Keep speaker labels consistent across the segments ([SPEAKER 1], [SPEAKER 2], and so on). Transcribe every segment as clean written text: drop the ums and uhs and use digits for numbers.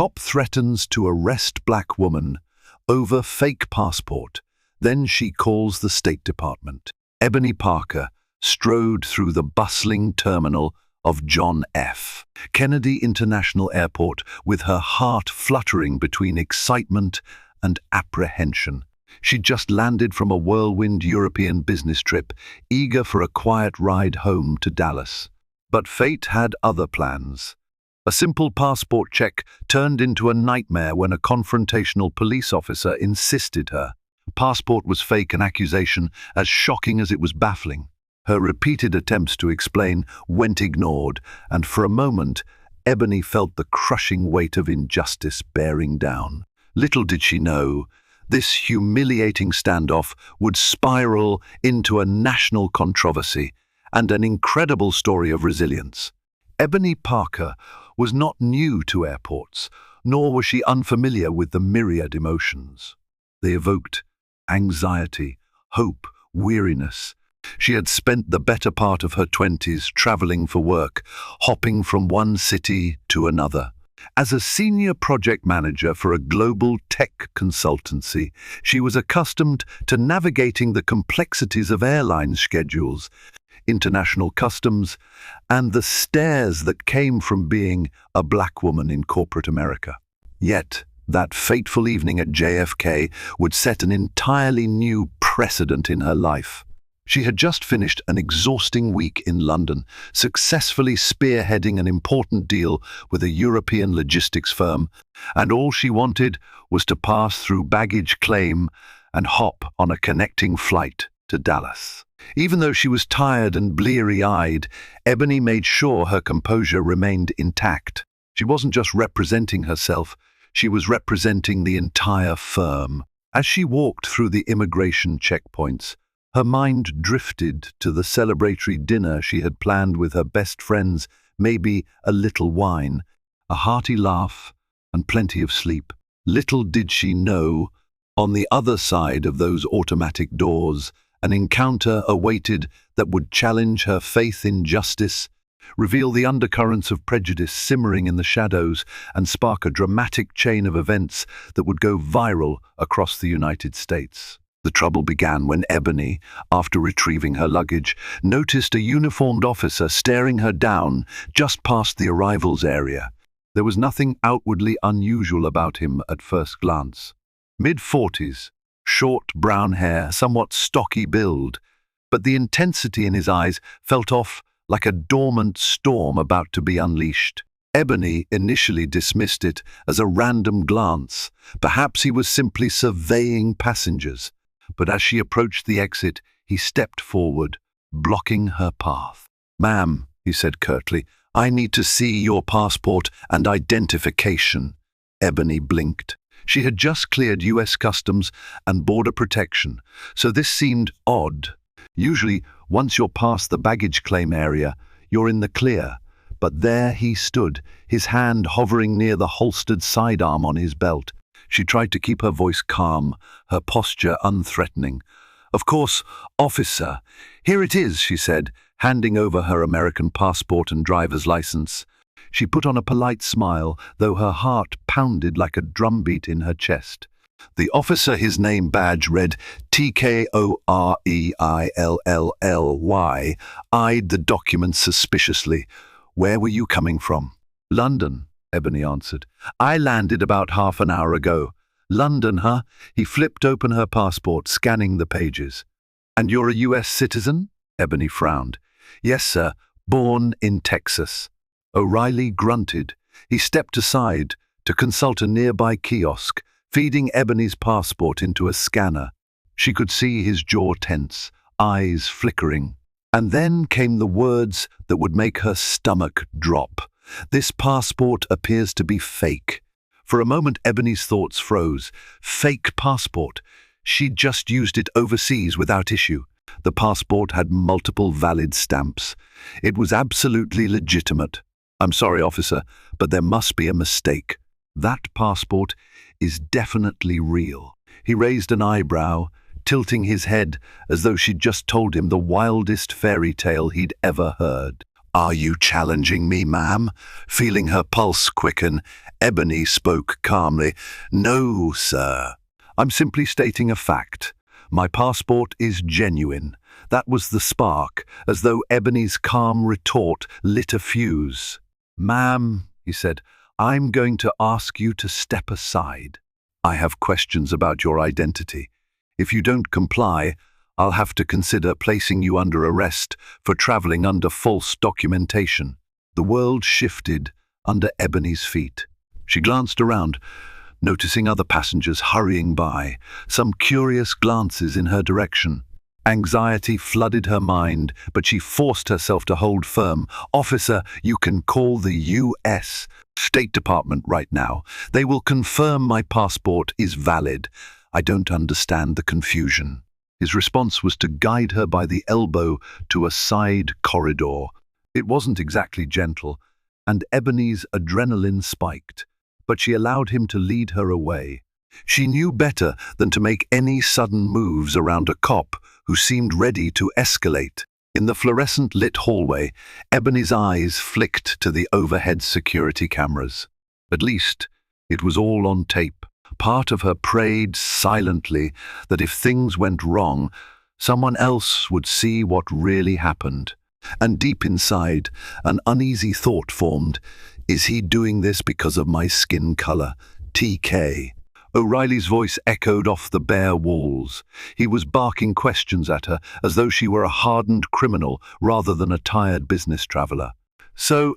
[SPEAKER 1] Cop threatens to arrest black woman over fake passport. Then she calls the State Department. Ebony Parker strode through the bustling terminal of John F. Kennedy International Airport with her heart fluttering between excitement and apprehension. She'd just landed from a whirlwind European business trip, eager for a quiet ride home to Dallas. But fate had other plans. A simple passport check turned into a nightmare when a confrontational police officer insisted her passport was fake, an accusation as shocking as it was baffling. Her repeated attempts to explain went ignored, and for a moment, Ebony felt the crushing weight of injustice bearing down. Little did she know, this humiliating standoff would spiral into a national controversy and an incredible story of resilience. Ebony Parker was not new to airports, nor was she unfamiliar with the myriad emotions. They evoked anxiety, hope, weariness. She had spent the better part of her 20s traveling for work, hopping from one city to another. As a senior project manager for a global tech consultancy, she was accustomed to navigating the complexities of airline schedules, international customs, and the stares that came from being a black woman in corporate America. Yet, that fateful evening at JFK would set an entirely new precedent in her life. She had just finished an exhausting week in London, successfully spearheading an important deal with a European logistics firm, and all she wanted was to pass through baggage claim and hop on a connecting flight to Dallas. Even though she was tired and bleary-eyed, Ebony made sure her composure remained intact. She wasn't just representing herself, she was representing the entire firm. As she walked through the immigration checkpoints, her mind drifted to the celebratory dinner she had planned with her best friends, maybe a little wine, a hearty laugh, and plenty of sleep. Little did she know, on the other side of those automatic doors, an encounter awaited that would challenge her faith in justice, reveal the undercurrents of prejudice simmering in the shadows, and spark a dramatic chain of events that would go viral across the United States. The trouble began when Ebony, after retrieving her luggage, noticed a uniformed officer staring her down just past the arrivals area. There was nothing outwardly unusual about him at first glance. Mid-40s, short brown hair, somewhat stocky build, but the intensity in his eyes felt off like a dormant storm about to be unleashed. Ebony initially dismissed it as a random glance. Perhaps he was simply surveying passengers. But as she approached the exit, he stepped forward, blocking her path. "Ma'am," he said curtly, "I need to see your passport and identification." Ebony blinked. She had just cleared U.S. Customs and Border Protection, so this seemed odd. Usually, once you're past the baggage claim area, you're in the clear. But there he stood, his hand hovering near the holstered sidearm on his belt. She tried to keep her voice calm, her posture unthreatening. "Of course, officer. Here it is," she said, handing over her American passport and driver's license. She put on a polite smile, though her heart pounded like a drumbeat in her chest. The officer, his name badge read TKOREILLLY, eyed the document suspiciously. "Where were you coming from?" "London," Ebony answered. "I landed about half an hour ago." "London, huh?" He flipped open her passport, scanning the pages. "And you're a U.S. citizen?" Ebony frowned. "Yes, sir. Born in Texas." O'Reilly grunted. He stepped aside to consult a nearby kiosk, feeding Ebony's passport into a scanner. She could see his jaw tense, eyes flickering. And then came the words that would make her stomach drop. "This passport appears to be fake." For a moment, Ebony's thoughts froze. Fake passport. She'd just used it overseas without issue. The passport had multiple valid stamps. It was absolutely legitimate. "I'm sorry, officer, but there must be a mistake. That passport is definitely real." He raised an eyebrow, tilting his head as though she'd just told him the wildest fairy tale he'd ever heard. "Are you challenging me, ma'am?" Feeling her pulse quicken, Ebony spoke calmly. "No, sir. I'm simply stating a fact. My passport is genuine." That was the spark, as though Ebony's calm retort lit a fuse. "Ma'am," he said, "I'm going to ask you to step aside. I have questions about your identity. If you don't comply, I'll have to consider placing you under arrest for traveling under false documentation." The world shifted under Ebony's feet. She glanced around, noticing other passengers hurrying by, some curious glances in her direction. Anxiety flooded her mind, but she forced herself to hold firm. "Officer, you can call the U.S. State Department right now. They will confirm my passport is valid. I don't understand the confusion." His response was to guide her by the elbow to a side corridor. It wasn't exactly gentle, and Ebony's adrenaline spiked, but she allowed him to lead her away. She knew better than to make any sudden moves around a cop who seemed ready to escalate. In the fluorescent-lit hallway, Ebony's eyes flicked to the overhead security cameras. At least, it was all on tape. Part of her prayed silently that if things went wrong, someone else would see what really happened. And deep inside, an uneasy thought formed. Is he doing this because of my skin color? TK. O'Reilly's voice echoed off the bare walls. He was barking questions at her as though she were a hardened criminal rather than a tired business traveler. "So,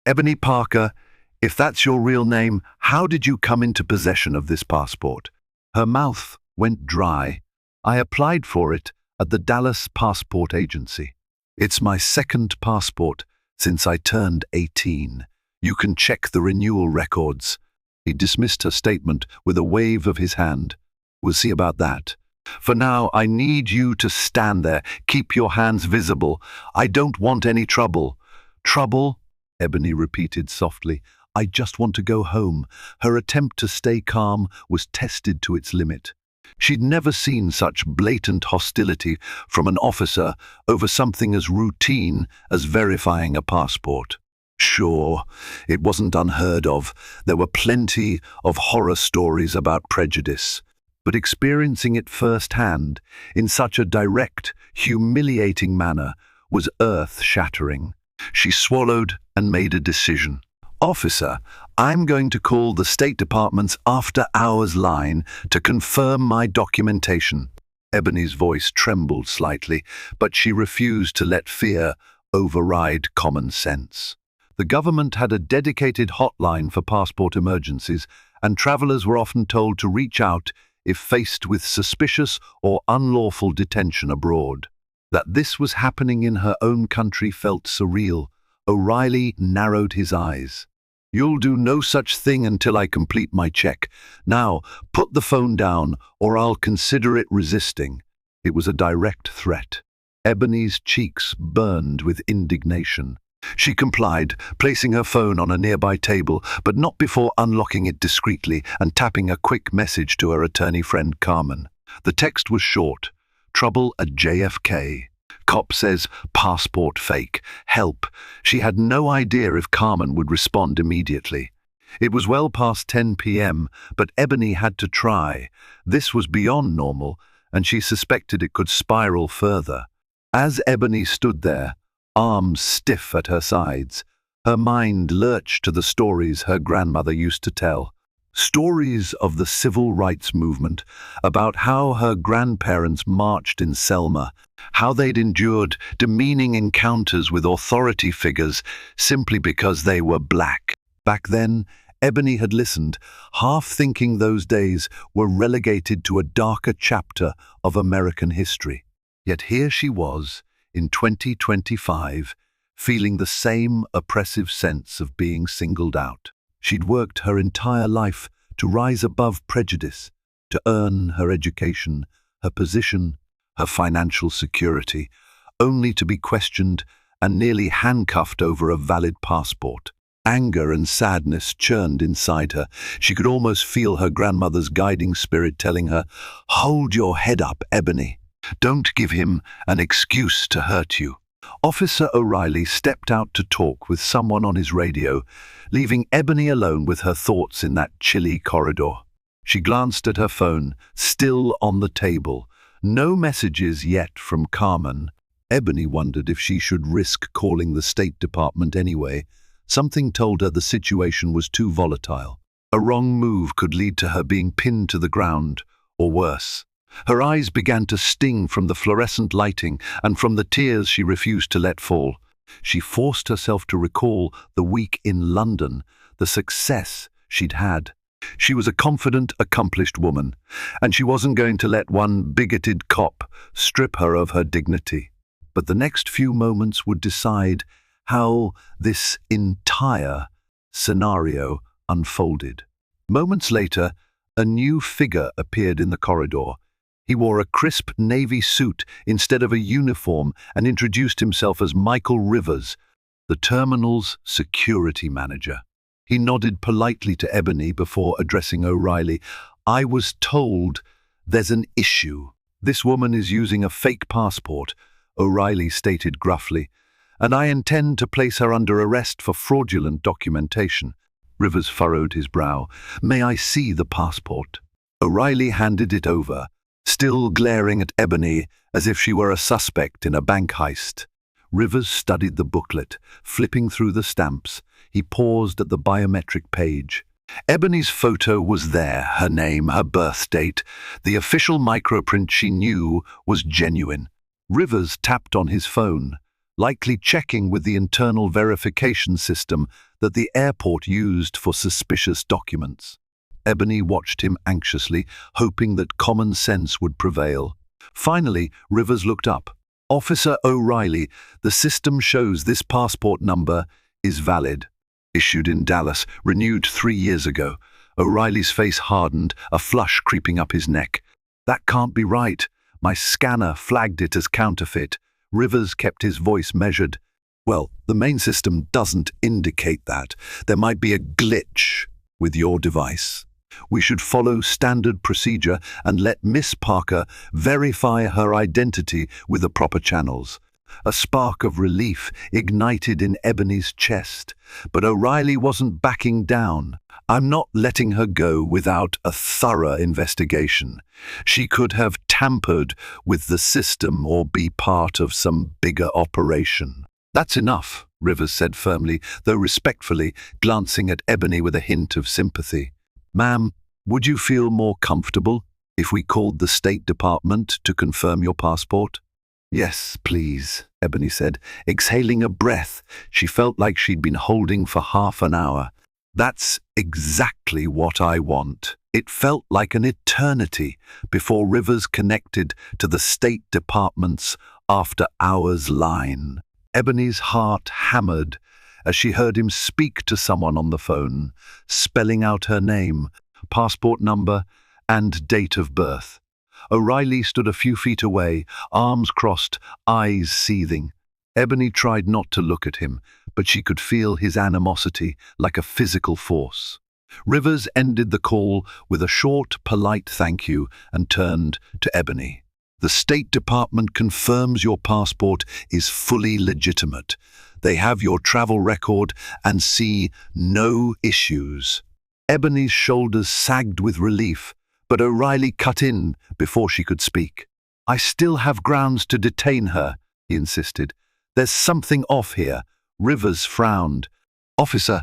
[SPEAKER 1] Ebony Parker, if that's your real name, how did you come into possession of this passport?" Her mouth went dry. "I applied for it at the Dallas Passport Agency. It's my second passport since I turned 18. You can check the renewal records." He dismissed her statement with a wave of his hand. "We'll see about that. For now, I need you to stand there. Keep your hands visible. I don't want any trouble." "Trouble?" Ebony repeated softly. "I just want to go home." Her attempt to stay calm was tested to its limit. She'd never seen such blatant hostility from an officer over something as routine as verifying a passport. Sure, it wasn't unheard of. There were plenty of horror stories about prejudice. But experiencing it firsthand, in such a direct, humiliating manner, was earth-shattering. She swallowed and made a decision. "Officer, I'm going to call the State Department's after-hours line to confirm my documentation." Ebony's voice trembled slightly, but she refused to let fear override common sense. The government had a dedicated hotline for passport emergencies, and travelers were often told to reach out if faced with suspicious or unlawful detention abroad. That this was happening in her own country felt surreal. O'Reilly narrowed his eyes. "You'll do no such thing until I complete my check. Now, put the phone down, or I'll consider it resisting." It was a direct threat. Ebony's cheeks burned with indignation. She complied, placing her phone on a nearby table, but not before unlocking it discreetly and tapping a quick message to her attorney friend Carmen. The text was short. "Trouble at JFK. Cop says passport fake. Help." She had no idea if Carmen would respond immediately. It was well past 10 p.m., but Ebony had to try. This was beyond normal, and she suspected it could spiral further. As Ebony stood there, arms stiff at her sides, her mind lurched to the stories her grandmother used to tell. Stories of the civil rights movement, about how her grandparents marched in Selma, how they'd endured demeaning encounters with authority figures simply because they were black. Back then, Ebony had listened, half thinking those days were relegated to a darker chapter of American history. Yet here she was, in 2025, feeling the same oppressive sense of being singled out. She'd worked her entire life to rise above prejudice, to earn her education, her position, her financial security, only to be questioned and nearly handcuffed over a valid passport. Anger and sadness churned inside her. She could almost feel her grandmother's guiding spirit telling her, "Hold your head up, Ebony. Don't give him an excuse to hurt you." Officer O'Reilly stepped out to talk with someone on his radio, leaving Ebony alone with her thoughts in that chilly corridor. She glanced at her phone, still on the table. No messages yet from Carmen. Ebony wondered if she should risk calling the State Department anyway. Something told her the situation was too volatile. A wrong move could lead to her being pinned to the ground, or worse. Her eyes began to sting from the fluorescent lighting and from the tears she refused to let fall. She forced herself to recall the week in London, the success she'd had. She was a confident, accomplished woman, and she wasn't going to let one bigoted cop strip her of her dignity. But the next few moments would decide how this entire scenario unfolded. Moments later, a new figure appeared in the corridor. He wore a crisp navy suit instead of a uniform and introduced himself as Michael Rivers, the terminal's security manager. He nodded politely to Ebony before addressing O'Reilly. "I was told there's an issue. This woman is using a fake passport," O'Reilly stated gruffly, "and I intend to place her under arrest for fraudulent documentation." Rivers furrowed his brow. "May I see the passport?" O'Reilly handed it over, still glaring at Ebony as if she were a suspect in a bank heist. Rivers studied the booklet, flipping through the stamps. He paused at the biometric page. Ebony's photo was there, her name, her birth date. The official microprint she knew was genuine. Rivers tapped on his phone, likely checking with the internal verification system that the airport used for suspicious documents. Ebony watched him anxiously, hoping that common sense would prevail. Finally, Rivers looked up. "Officer O'Reilly, the system shows this passport number is valid. Issued in Dallas, renewed 3 years ago." O'Reilly's face hardened, a flush creeping up his neck. "That can't be right. My scanner flagged it as counterfeit." Rivers kept his voice measured. "Well, the main system doesn't indicate that. There might be a glitch with your device. We should follow standard procedure and let Miss Parker verify her identity with the proper channels." A spark of relief ignited in Ebony's chest, but O'Reilly wasn't backing down. "I'm not letting her go without a thorough investigation. She could have tampered with the system or be part of some bigger operation." "That's enough," Rivers said firmly, though respectfully, glancing at Ebony with a hint of sympathy. "Ma'am, would you feel more comfortable if we called the State Department to confirm your passport?" "Yes, please," Ebony said, exhaling a breath she felt like she'd been holding for half an hour. "That's exactly what I want." It felt like an eternity before Rivers connected to the State Department's after-hours line. Ebony's heart hammered as she heard him speak to someone on the phone, spelling out her name, passport number, and date of birth. O'Reilly stood a few feet away, arms crossed, eyes seething. Ebony tried not to look at him, but she could feel his animosity like a physical force. Rivers ended the call with a short, polite thank you and turned to Ebony. "The State Department confirms your passport is fully legitimate. They have your travel record and see no issues." Ebony's shoulders sagged with relief, but O'Reilly cut in before she could speak. "I still have grounds to detain her," he insisted. "There's something off here." Rivers frowned. "Officer,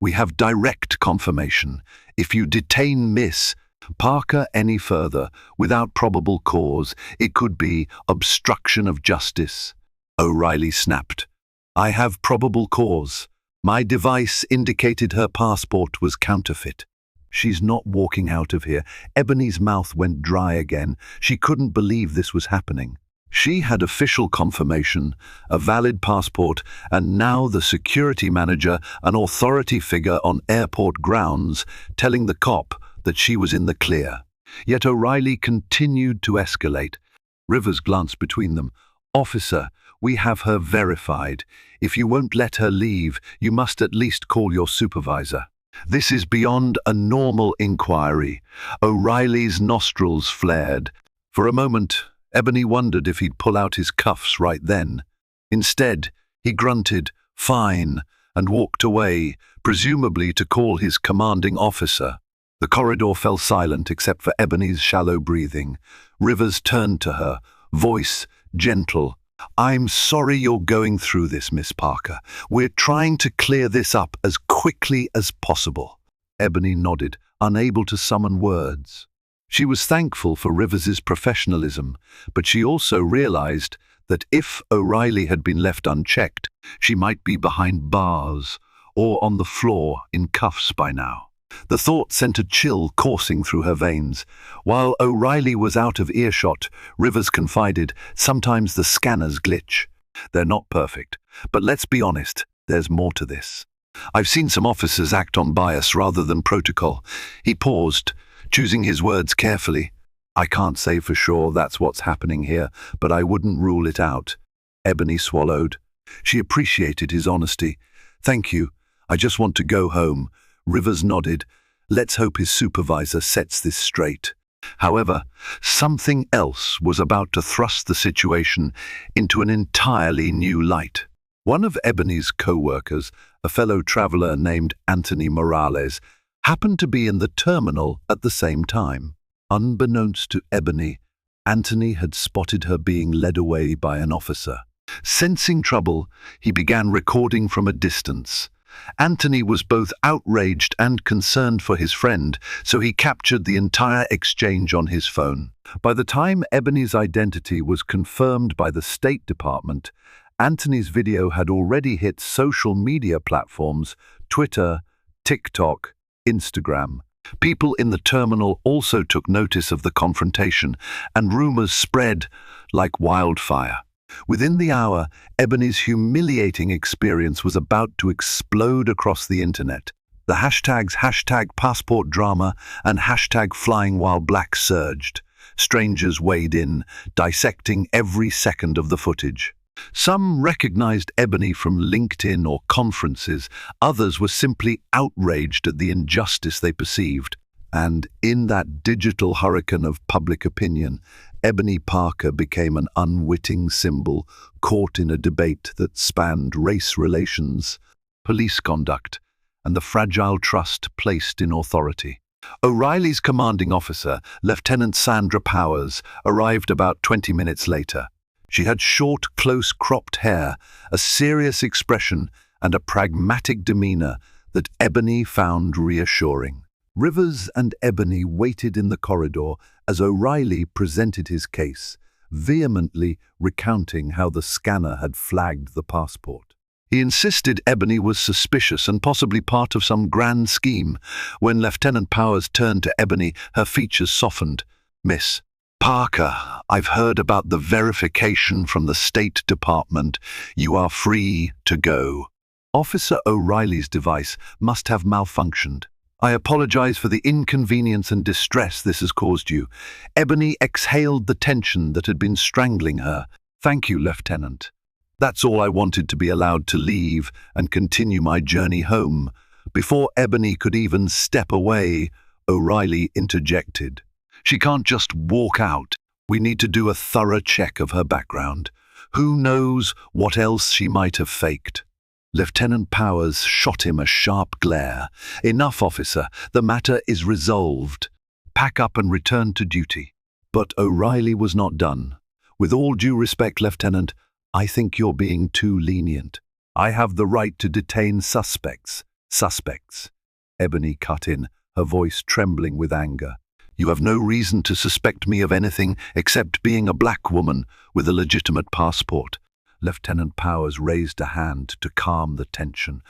[SPEAKER 1] we have direct confirmation. If you detain Miss Parker any further without probable cause, it could be obstruction of justice." O'Reilly snapped. "I have probable cause. My device indicated her passport was counterfeit." "She's not walking out of here." Ebony's mouth went dry again. She couldn't believe this was happening. She had official confirmation, a valid passport, and now the security manager, an authority figure on airport grounds, telling the cop that she was in the clear. Yet O'Reilly continued to escalate. Rivers glanced between them. "Officer, we have her verified. If you won't let her leave, you must at least call your supervisor. This is beyond a normal inquiry." O'Reilly's nostrils flared. For a moment, Ebony wondered if he'd pull out his cuffs right then. Instead, he grunted, "Fine," and walked away, presumably to call his commanding officer. The corridor fell silent except for Ebony's shallow breathing. Rivers turned to her, voice gentle. "I'm sorry you're going through this, Miss Parker. We're trying to clear this up as quickly as possible." Ebony nodded, unable to summon words. She was thankful for Rivers's professionalism, but she also realized that if O'Reilly had been left unchecked, she might be behind bars or on the floor in cuffs by now. The thought sent a chill coursing through her veins. While O'Reilly was out of earshot, Rivers confided, "Sometimes the scanners glitch. They're not perfect, but let's be honest, there's more to this. I've seen some officers act on bias rather than protocol." He paused, choosing his words carefully. "I can't say for sure that's what's happening here, but I wouldn't rule it out." Ebony swallowed. She appreciated his honesty. "Thank you. I just want to go home." Rivers nodded. Let's hope his supervisor sets this straight. However, something else was about to thrust the situation into an entirely new light. One of Ebony's co-workers, a fellow traveler named Anthony Morales, happened to be in the terminal at the same time. Unbeknownst to Ebony, Anthony had spotted her being led away by an officer. Sensing trouble, he began recording from a distance. Anthony was both outraged and concerned for his friend, so he captured the entire exchange on his phone. By the time Ebony's identity was confirmed by the State Department, Anthony's video had already hit social media platforms, Twitter, TikTok, Instagram. People in the terminal also took notice of the confrontation, and rumors spread like wildfire. Within the hour, Ebony's humiliating experience was about to explode across the internet. The hashtags #passport drama and #flying while black surged. Strangers weighed in, dissecting every second of the footage. Some recognized Ebony from LinkedIn or conferences, others were simply outraged at the injustice they perceived. And in that digital hurricane of public opinion, Ebony Parker became an unwitting symbol caught in a debate that spanned race relations, police conduct, and the fragile trust placed in authority. O'Reilly's commanding officer, Lieutenant Sandra Powers, arrived about 20 minutes later. She had short, close-cropped hair, a serious expression, and a pragmatic demeanor that Ebony found reassuring. Rivers and Ebony waited in the corridor as O'Reilly presented his case, vehemently recounting how the scanner had flagged the passport. He insisted Ebony was suspicious and possibly part of some grand scheme. When Lieutenant Powers turned to Ebony, her features softened. "Miss Parker, I've heard about the verification from the State Department. You are free to go." Officer O'Reilly's device must have malfunctioned. "I apologize for the inconvenience and distress this has caused you." Ebony exhaled the tension that had been strangling her. "Thank you, Lieutenant. That's all I wanted, to be allowed to leave and continue my journey home." Before Ebony could even step away, O'Reilly interjected. "She can't just walk out. We need to do a thorough check of her background. Who knows what else she might have faked." Lieutenant Powers shot him a sharp glare. "Enough, officer. The matter is resolved. Pack up and return to duty." But O'Reilly was not done. "With all due respect, Lieutenant, I think you're being too lenient. I have the right to detain suspects." "Suspects," Ebony cut in, her voice trembling with anger. "You have no reason to suspect me of anything except being a black woman with a legitimate passport." Lieutenant Powers raised a hand to calm the tension.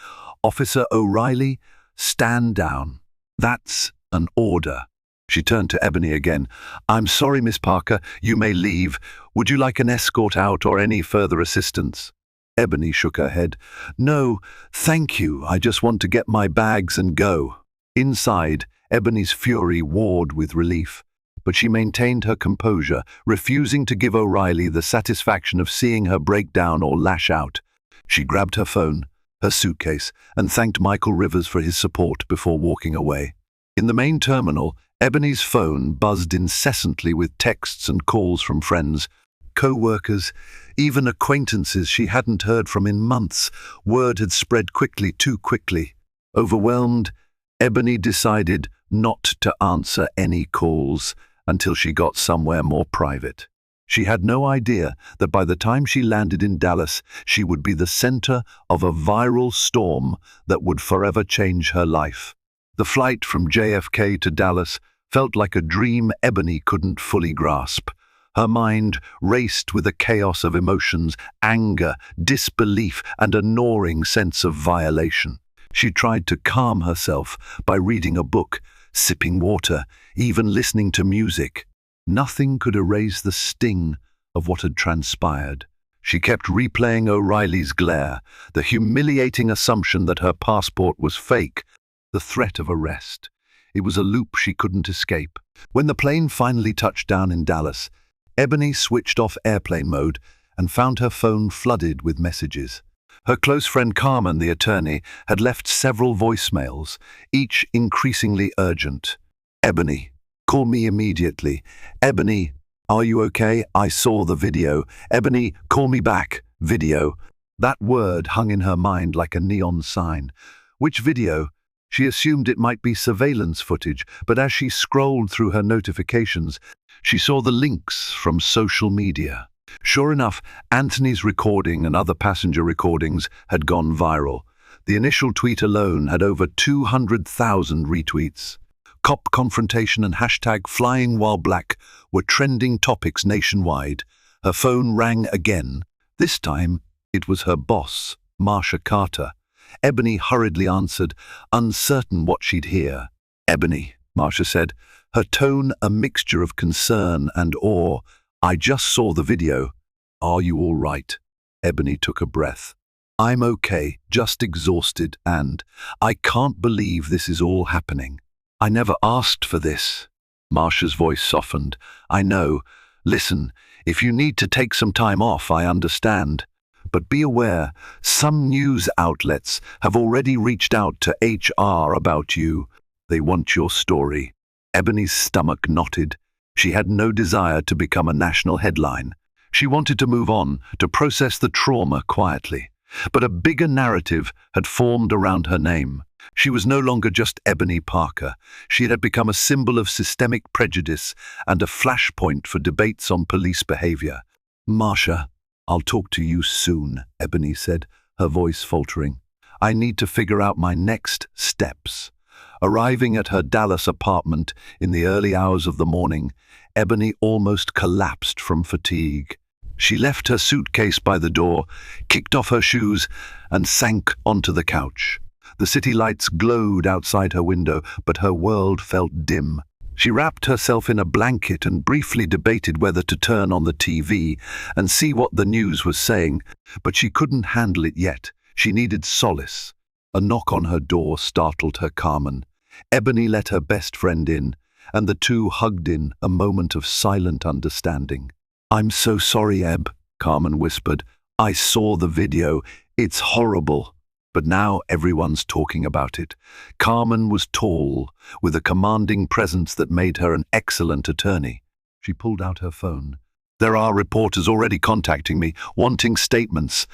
[SPEAKER 1] "Officer O'Reilly, stand down. That's an order." She turned to Ebony again. "I'm sorry, Miss Parker. You may leave. Would you like an escort out or any further assistance?" Ebony shook her head. "No, thank you. I just want to get my bags and go." Inside, Ebony's fury warred with relief, but she maintained her composure, refusing to give O'Reilly the satisfaction of seeing her break down or lash out. She grabbed her phone, her suitcase, and thanked Michael Rivers for his support before walking away. In the main terminal, Ebony's phone buzzed incessantly with texts and calls from friends. co-workers, even acquaintances she hadn't heard from in months. Word had spread quickly, too quickly. Overwhelmed, Ebony decided not to answer any calls until she got somewhere more private. She had no idea that by the time she landed in Dallas, she would be the center of a viral storm that would forever change her life. The flight from JFK to Dallas felt like a dream Ebony couldn't fully grasp. Her mind raced with a chaos of emotions, anger, disbelief, and a gnawing sense of violation. She tried to calm herself by reading a book, sipping water, even listening to music. Nothing could erase the sting of what had transpired. She kept replaying O'Reilly's glare, the humiliating assumption that her passport was fake, the threat of arrest. It was a loop she couldn't escape. When the plane finally touched down in Dallas, Ebony switched off airplane mode and found her phone flooded with messages. Her close friend Carmen, the attorney, had left several voicemails, each increasingly urgent. Ebony, call me immediately. Ebony, are you okay? I saw the video. Ebony, call me back. Video. That word hung in her mind like a neon sign. Which video? She assumed it might be surveillance footage, but as she scrolled through her notifications, she saw the links from social media. Sure enough, Anthony's recording and other passenger recordings had gone viral. The initial tweet alone had over 200,000 retweets. Cop confrontation and hashtag flying while black were trending topics nationwide. Her phone rang again. This time, it was her boss, Marsha Carter. Ebony hurriedly answered, uncertain what she'd hear. Ebony, Marsha said, her tone a mixture of concern and awe. I just saw the video. Are you all right? Ebony took a breath. I'm okay, just exhausted, and I can't believe this is all happening. I never asked for this. Marsha's voice softened. I know. Listen, if you need to take some time off, I understand. But be aware, some news outlets have already reached out to HR about you. They want your story. Ebony's stomach knotted. She had no desire to become a national headline. She wanted to move on, to process the trauma quietly. But a bigger narrative had formed around her name. She was no longer just Ebony Parker. She had become a symbol of systemic prejudice and a flashpoint for debates on police behavior. Marsha, I'll talk to you soon, Ebony said, her voice faltering. I need to figure out my next steps. Arriving at her Dallas apartment in the early hours of the morning, Ebony almost collapsed from fatigue. She left her suitcase by the door, kicked off her shoes, and sank onto the couch. The city lights glowed outside her window, but her world felt dim. She wrapped herself in a blanket and briefly debated whether to turn on the TV and see what the news was saying, but she couldn't handle it yet. She needed solace. A knock on her door startled her. Carmen. Ebony let her best friend in, and the two hugged in a moment of silent understanding. I'm so sorry, Eb, Carmen whispered. I saw the video. It's horrible. But now everyone's talking about it. Carmen was tall, with a commanding presence that made her an excellent attorney. She pulled out her phone. There are reporters already contacting me, wanting statements.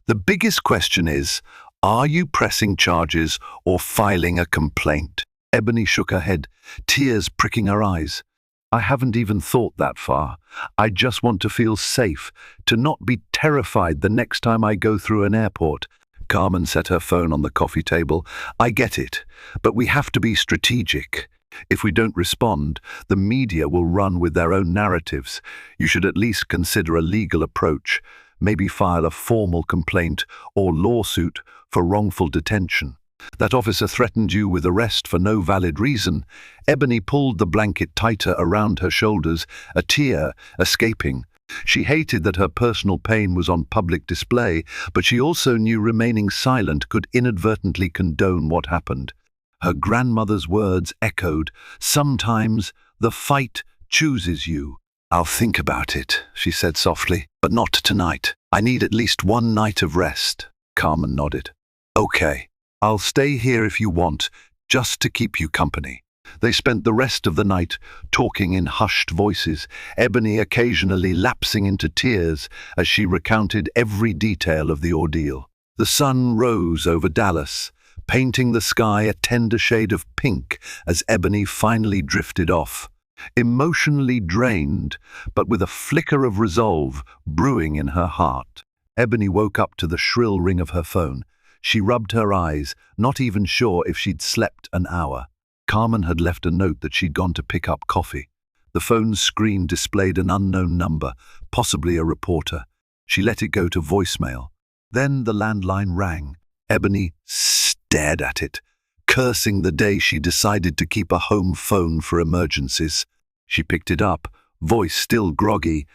[SPEAKER 1] The biggest question is, are you pressing charges or filing a complaint? Ebony shook her head, tears pricking her eyes. I haven't even thought that far. I just want to feel safe, to not be terrified the next time I go through an airport. Carmen set her phone on the coffee table. I get it, but we have to be strategic. If we don't respond, the media will run with their own narratives. You should at least consider a legal approach, maybe file a formal complaint or lawsuit for wrongful detention. That officer threatened you with arrest for no valid reason. Ebony pulled the blanket tighter around her shoulders, a tear escaping. She hated that her personal pain was on public display, but she also knew remaining silent could inadvertently condone what happened. Her grandmother's words echoed, "Sometimes the fight chooses you." "I'll think about it," she said softly, "but not tonight. I need at least one night of rest." Carmen nodded. "Okay, I'll stay here if you want, just to keep you company." They spent the rest of the night talking in hushed voices, Ebony occasionally lapsing into tears as she recounted every detail of the ordeal. The sun rose over Dallas, painting the sky a tender shade of pink as Ebony finally drifted off. Emotionally drained, but with a flicker of resolve brewing in her heart. Ebony woke up to the shrill ring of her phone. She rubbed her eyes, not even sure if she'd slept an hour. Carmen had left a note that she'd gone to pick up coffee. The phone's screen displayed an unknown number, possibly a reporter. She let it go to voicemail. Then the landline rang. Ebony stared at it, cursing the day she decided to keep a home phone for emergencies. She picked it up, voice still groggy.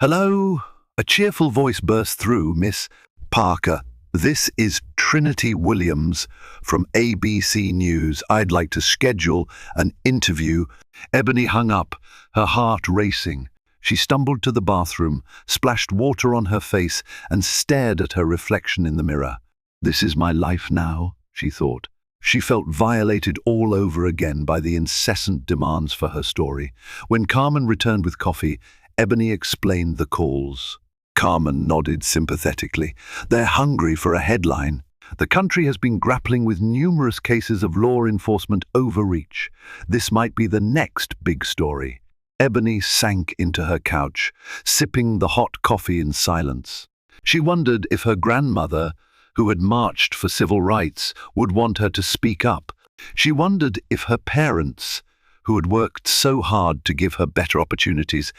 [SPEAKER 1] "Hello?" A cheerful voice burst through. "Miss Parker, this is Trinity Williams from ABC News. I'd like to schedule an interview." Ebony hung up, her heart racing. She stumbled to the bathroom, splashed water on her face, and stared at her reflection in the mirror. "This is my life now," she thought. She felt violated all over again by the incessant demands for her story. When Carmen returned with coffee, Ebony explained the calls. Carmen nodded sympathetically. "They're hungry for a headline. The country has been grappling with numerous cases of law enforcement overreach. This might be the next big story." Ebony sank into her couch, sipping the hot coffee in silence. She wondered if her grandmother, who had marched for civil rights, would want her to speak up. She wondered if her parents, who had worked so hard to give her better opportunities,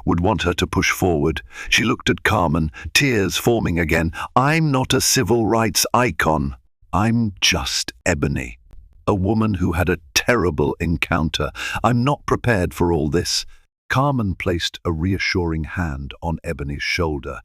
[SPEAKER 1] would want her to push forward. She looked at Carmen, tears forming again. "I'm not a civil rights icon. I'm just Ebony, a woman who had a terrible encounter. I'm not prepared for all this." Carmen placed a reassuring hand on Ebony's shoulder.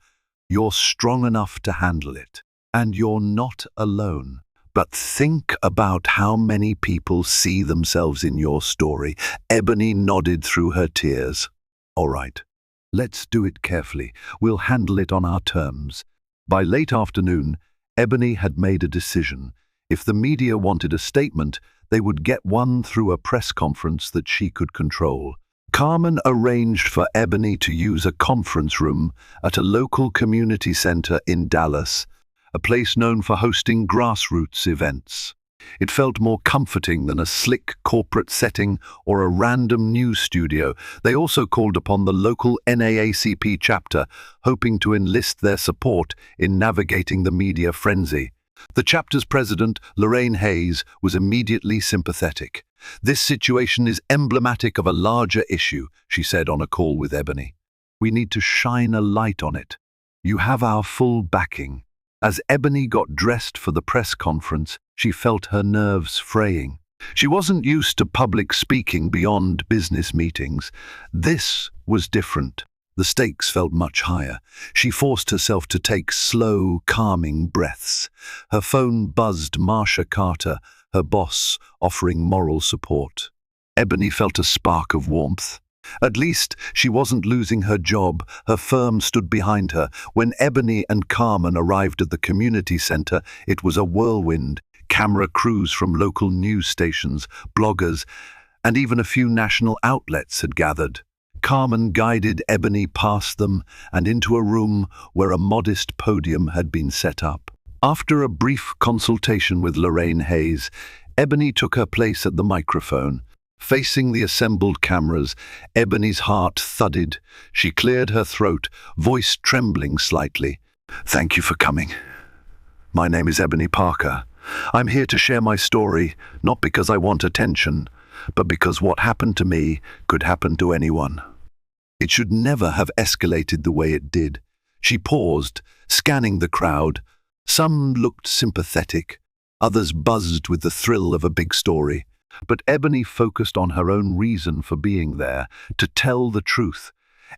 [SPEAKER 1] "You're strong enough to handle it, and you're not alone. But think about how many people see themselves in your story." Ebony nodded through her tears. "All right, let's do it carefully. We'll handle it on our terms." By late afternoon, Ebony had made a decision. If the media wanted a statement, they would get one through a press conference that she could control. Carmen arranged for Ebony to use a conference room at a local community center in Dallas, a place known for hosting grassroots events. It felt more comforting than a slick corporate setting or a random news studio. They also called upon the local NAACP chapter, hoping to enlist their support in navigating the media frenzy. The chapter's president, Lorraine Hayes, was immediately sympathetic. "This situation is emblematic of a larger issue," she said on a call with Ebony. "We need to shine a light on it. You have our full backing." As Ebony got dressed for the press conference, she felt her nerves fraying. She wasn't used to public speaking beyond business meetings. This was different. The stakes felt much higher. She forced herself to take slow, calming breaths. Her phone buzzed Marsha Carter, her boss, offering moral support. Ebony felt a spark of warmth. At least she wasn't losing her job. Her firm stood behind her. When Ebony and Carmen arrived at the community center, it was a whirlwind. Camera crews from local news stations, bloggers, and even a few national outlets had gathered. Carmen guided Ebony past them and into a room where a modest podium had been set up. After a brief consultation with Lorraine Hayes, Ebony took her place at the microphone. Facing the assembled cameras, Ebony's heart thudded. She cleared her throat, voice trembling slightly. "Thank you for coming. My name is Ebony Parker. I'm here to share my story, not because I want attention, but because what happened to me could happen to anyone. It should never have escalated the way it did." She paused, scanning the crowd. Some looked sympathetic, others buzzed with the thrill of a big story. But Ebony focused on her own reason for being there, to tell the truth.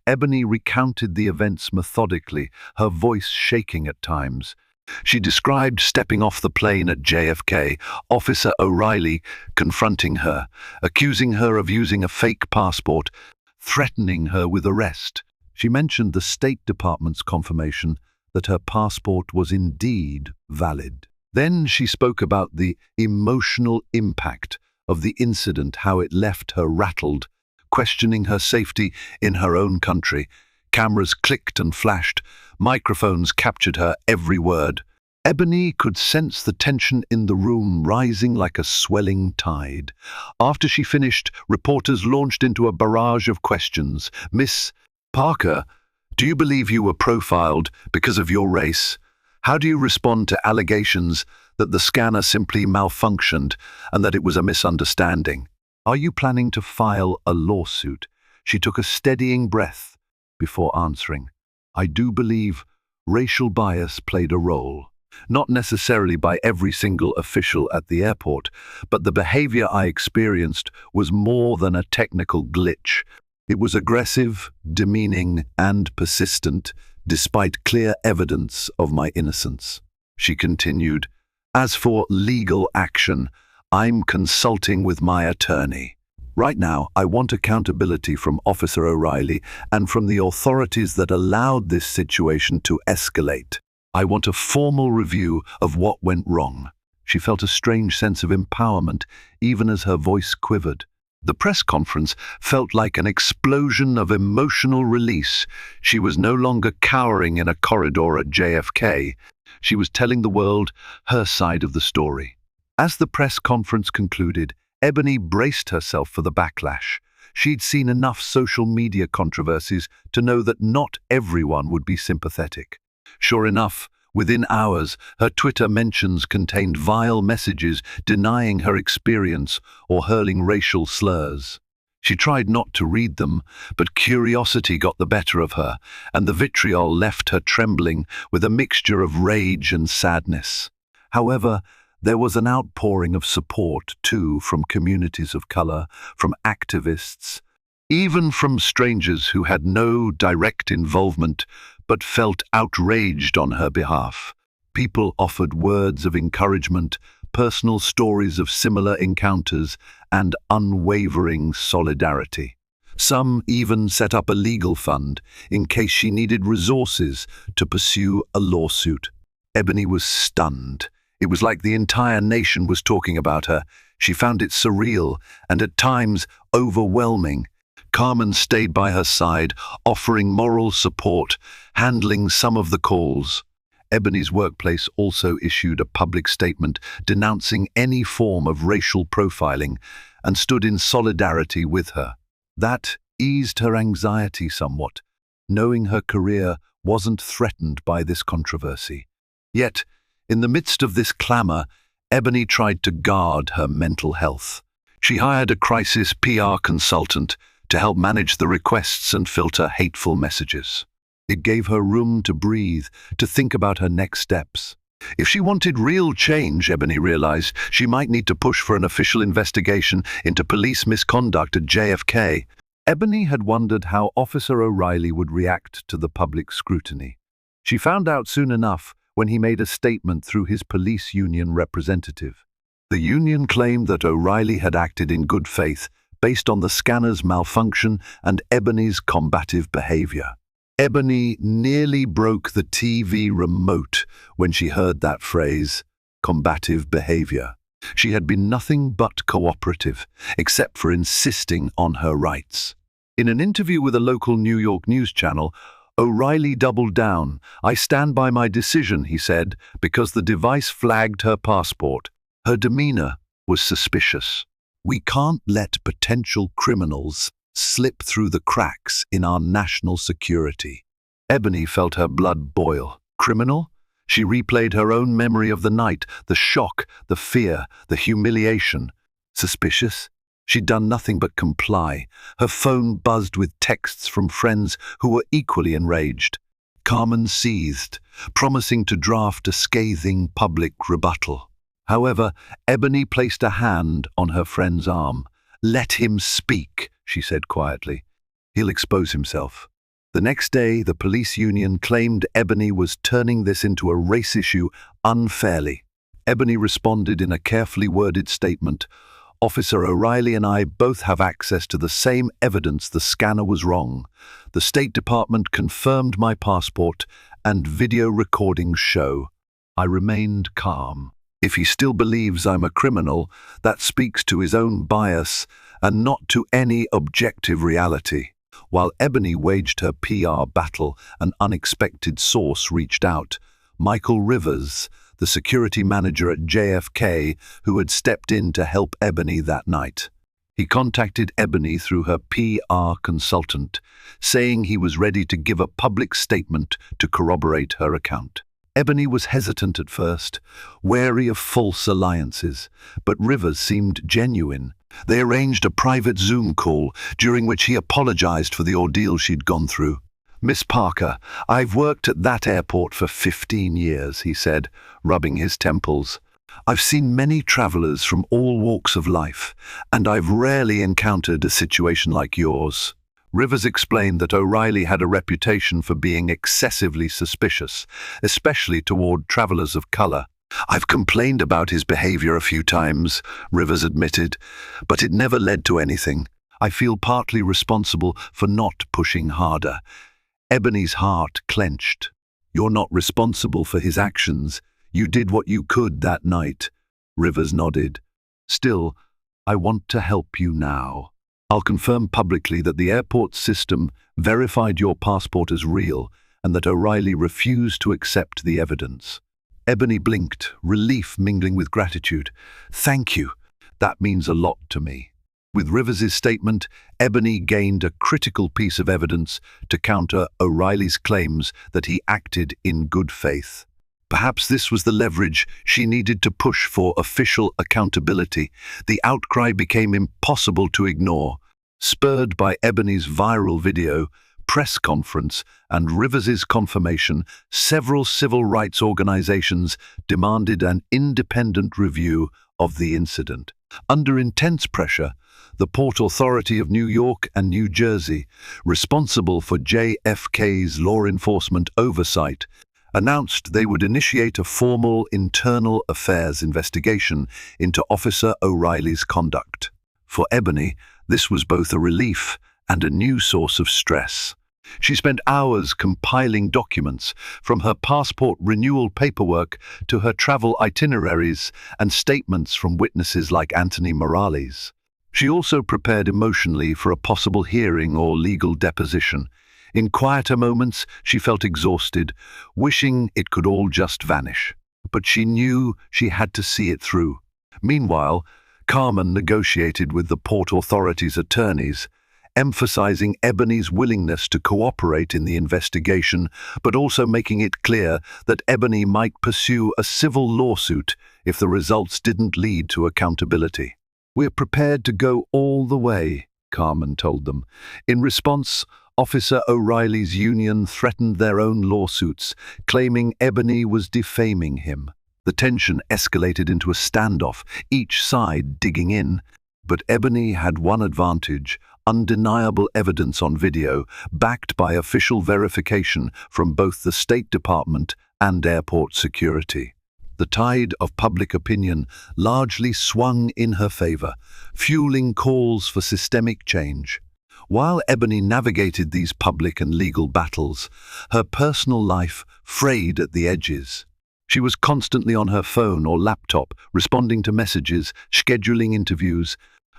[SPEAKER 1] Ebony recounted the events methodically, her voice shaking at times. She described stepping off the plane at JFK, Officer O'Reilly confronting her, accusing her of using a fake passport, threatening her with arrest. She mentioned the State Department's confirmation that her passport was indeed valid. Then she spoke about the emotional impact of the incident, how it left her rattled, questioning her safety in her own country. Cameras clicked and flashed. Microphones captured her every word. Ebony could sense the tension in the room rising like a swelling tide. After she finished, reporters launched into a barrage of questions. "Miss Parker, do you believe you were profiled because of your race? How do you respond to allegations that the scanner simply malfunctioned and that it was a misunderstanding? Are you planning to file a lawsuit?" She took a steadying breath before answering. "I do believe racial bias played a role. Not necessarily by every single official at the airport, but the behavior I experienced was more than a technical glitch. It was aggressive, demeaning, and persistent, despite clear evidence of my innocence." She continued, "As for legal action, I'm consulting with my attorney. Right now, I want accountability from Officer O'Reilly and from the authorities that allowed this situation to escalate. I want a formal review of what went wrong." She felt a strange sense of empowerment, even as her voice quivered. The press conference felt like an explosion of emotional release. She was no longer cowering in a corridor at JFK. She was telling the world her side of the story. As the press conference concluded, Ebony braced herself for the backlash. She'd seen enough social media controversies to know that not everyone would be sympathetic. Sure enough, within hours, her Twitter mentions contained vile messages denying her experience or hurling racial slurs. She tried not to read them, but curiosity got the better of her, and the vitriol left her trembling with a mixture of rage and sadness. However, there was an outpouring of support, too, from communities of color, from activists, even from strangers who had no direct involvement but felt outraged on her behalf. People offered words of encouragement, personal stories of similar encounters, and unwavering solidarity. Some even set up a legal fund in case she needed resources to pursue a lawsuit. Ebony was stunned. It was like the entire nation was talking about her. She found it surreal and at times overwhelming. Carmen stayed by her side, offering moral support, handling some of the calls. Ebony's workplace also issued a public statement denouncing any form of racial profiling and stood in solidarity with her. That eased her anxiety somewhat, knowing her career wasn't threatened by this controversy. Yet, in the midst of this clamor, Ebony tried to guard her mental health. She hired a crisis PR consultant to help manage the requests and filter hateful messages. It gave her room to breathe, to think about her next steps. If she wanted real change, Ebony realized, she might need to push for an official investigation into police misconduct at JFK. Ebony had wondered how Officer O'Reilly would react to the public scrutiny. She found out soon enough when he made a statement through his police union representative. The union claimed that O'Reilly had acted in good faith, based on the scanner's malfunction and Ebony's combative behavior. Ebony nearly broke the TV remote when she heard that phrase, combative behavior. She had been nothing but cooperative, except for insisting on her rights. In an interview with a local New York news channel, O'Reilly doubled down. "I stand by my decision," he said, because the device flagged her passport. Her demeanor was suspicious. "We can't let potential criminals slip through the cracks in our national security." Ebony felt her blood boil. Criminal? She replayed her own memory of the night, the shock, the fear, the humiliation. Suspicious? She'd done nothing but comply. Her phone buzzed with texts from friends who were equally enraged. Carmen seethed, promising to draft a scathing public rebuttal. However, Ebony placed a hand on her friend's arm. "Let him speak," she said quietly. "He'll expose himself." The next day, the police union claimed Ebony was turning this into a race issue unfairly. Ebony responded in a carefully worded statement. "Officer O'Reilly and I both have access to the same evidence the scanner was wrong. The State Department confirmed my passport, and video recordings show." I remained calm. If he still believes I'm a criminal, that speaks to his own bias and not to any objective reality. While Ebony waged her PR battle, an unexpected source reached out. Michael Rivers, the security manager at JFK, who had stepped in to help Ebony that night. He contacted Ebony through her PR consultant, saying he was ready to give a public statement to corroborate her account. Ebony was hesitant at first, wary of false alliances, but Rivers seemed genuine. They arranged a private Zoom call, during which he apologized for the ordeal she'd gone through. "Miss Parker, I've worked at that airport for 15 years, he said, rubbing his temples. I've seen many travelers from all walks of life, and I've rarely encountered a situation like yours. Rivers explained that O'Reilly had a reputation for being excessively suspicious, especially toward travelers of color. I've complained about his behavior a few times, Rivers admitted, but it never led to anything. I feel partly responsible for not pushing harder. Ebony's heart clenched. You're not responsible for his actions. You did what you could that night. Rivers nodded. Still, I want to help you now. I'll confirm publicly that the airport system verified your passport as real and that O'Reilly refused to accept the evidence. Ebony blinked, relief mingling with gratitude. Thank you. That means a lot to me. With Rivers's statement, Ebony gained a critical piece of evidence to counter O'Reilly's claims that he acted in good faith. Perhaps this was the leverage she needed to push for official accountability. The outcry became impossible to ignore. Spurred by Ebony's viral video, press conference, and Rivers's confirmation, several civil rights organizations demanded an independent review of the incident. Under intense pressure, the Port Authority of New York and New Jersey, responsible for JFK's law enforcement oversight, announced they would initiate a formal internal affairs investigation into Officer O'Reilly's conduct. For Ebony, this was both a relief and a new source of stress. She spent hours compiling documents, from her passport renewal paperwork to her travel itineraries and statements from witnesses like Anthony Morales. She also prepared emotionally for a possible hearing or legal deposition. In quieter moments, she felt exhausted, wishing it could all just vanish. But she knew she had to see it through. Meanwhile, Carmen negotiated with the Port Authority's attorneys, emphasizing Ebony's willingness to cooperate in the investigation, but also making it clear that Ebony might pursue a civil lawsuit if the results didn't lead to accountability. "We're prepared to go all the way," Carmen told them. In response, Officer O'Reilly's union threatened their own lawsuits, claiming Ebony was defaming him. The tension escalated into a standoff, each side digging in. But Ebony had one advantage: undeniable evidence on video, backed by official verification from both the State Department and airport security. The tide of public opinion largely swung in her favor, fueling calls for systemic change. While Ebony navigated these public and legal battles, her personal life frayed at the edges. She was constantly on her phone or laptop, responding to messages, scheduling interviews,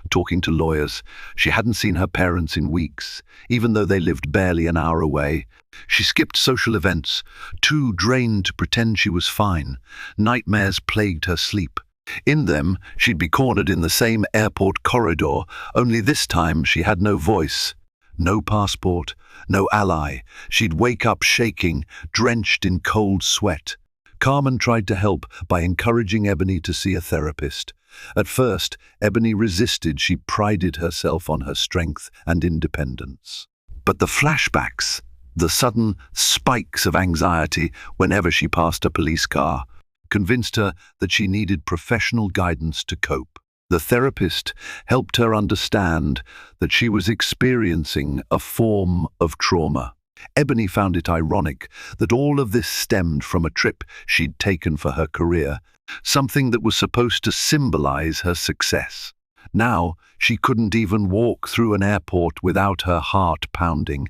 [SPEAKER 1] talking to lawyers. She hadn't seen her parents in weeks, even though they lived barely an hour away. She skipped social events, too drained to pretend she was fine. Nightmares plagued her sleep. In them, she'd be cornered in the same airport corridor, only this time she had no voice, no passport, no ally. She'd wake up shaking, drenched in cold sweat. Carmen tried to help by encouraging Ebony to see a therapist. At first, Ebony resisted. She prided herself on her strength and independence. But the flashbacks, the sudden spikes of anxiety whenever she passed a police car, convinced her that she needed professional guidance to cope. The therapist helped her understand that she was experiencing a form of trauma. Ebony found it ironic that all of this stemmed from a trip she'd taken for her career, something that was supposed to symbolize her success. Now, she couldn't even walk through an airport without her heart pounding.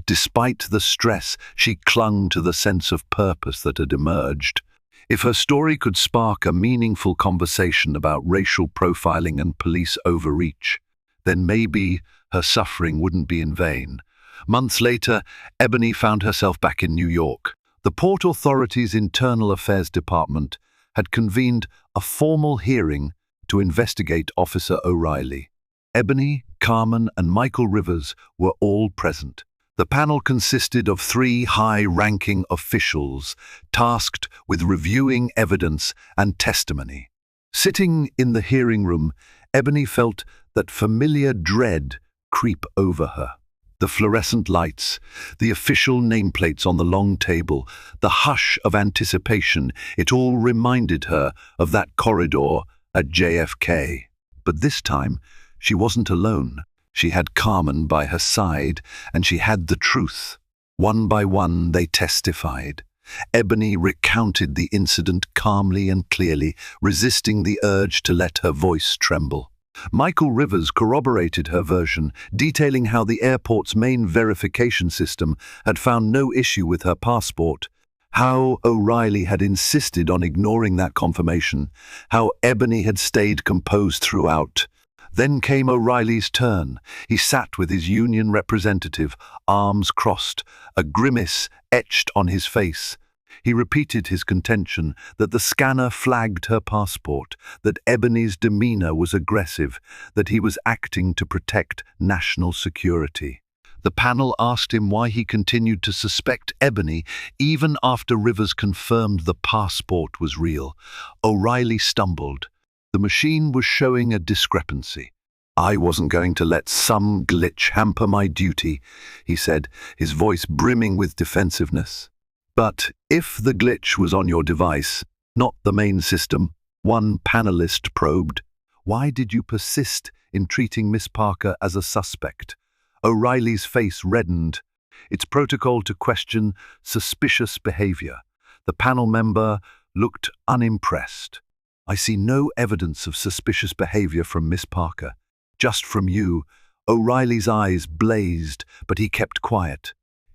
[SPEAKER 1] Despite the stress, she clung to the sense of purpose that had emerged. If her story could spark a meaningful conversation about racial profiling and police overreach, then maybe her suffering wouldn't be in vain. Months later, Ebony found herself back in New York. The Port Authority's Internal Affairs Department had convened a formal hearing to investigate Officer O'Reilly. Ebony, Carmen, and Michael Rivers were all present. The panel consisted of 3 high-ranking officials tasked with reviewing evidence and testimony. Sitting in the hearing room, Ebony felt that familiar dread creep over her. The fluorescent lights, the official nameplates on the long table, the hush of anticipation, it all reminded her of that corridor at JFK. But this time, she wasn't alone. She had Carmen by her side, and she had the truth. One by one, they testified. Ebony recounted the incident calmly and clearly, resisting the urge to let her voice tremble. Michael Rivers corroborated her version, detailing how the airport's main verification system had found no issue with her passport, how O'Reilly had insisted on ignoring that confirmation, how Ebony had stayed composed throughout. Then came O'Reilly's turn. He sat with his union representative, arms crossed, a grimace etched on his face. He repeated his contention that the scanner flagged her passport, that Ebony's demeanor was aggressive, that he was acting to protect national security. The panel asked him why he continued to suspect Ebony even after Rivers confirmed the passport was real. O'Reilly stumbled. The machine was showing a discrepancy. "I wasn't going to let some glitch hamper my duty," he said, his voice brimming with defensiveness. "But if the glitch was on your device, not the main system," one panelist probed, "why did you persist in treating Miss Parker as a suspect?" O'Reilly's face reddened. It's protocol to question suspicious behavior. The panel member looked unimpressed. "I see no evidence of suspicious behavior from Miss Parker. Just from you." O'Reilly's eyes blazed, but he kept quiet.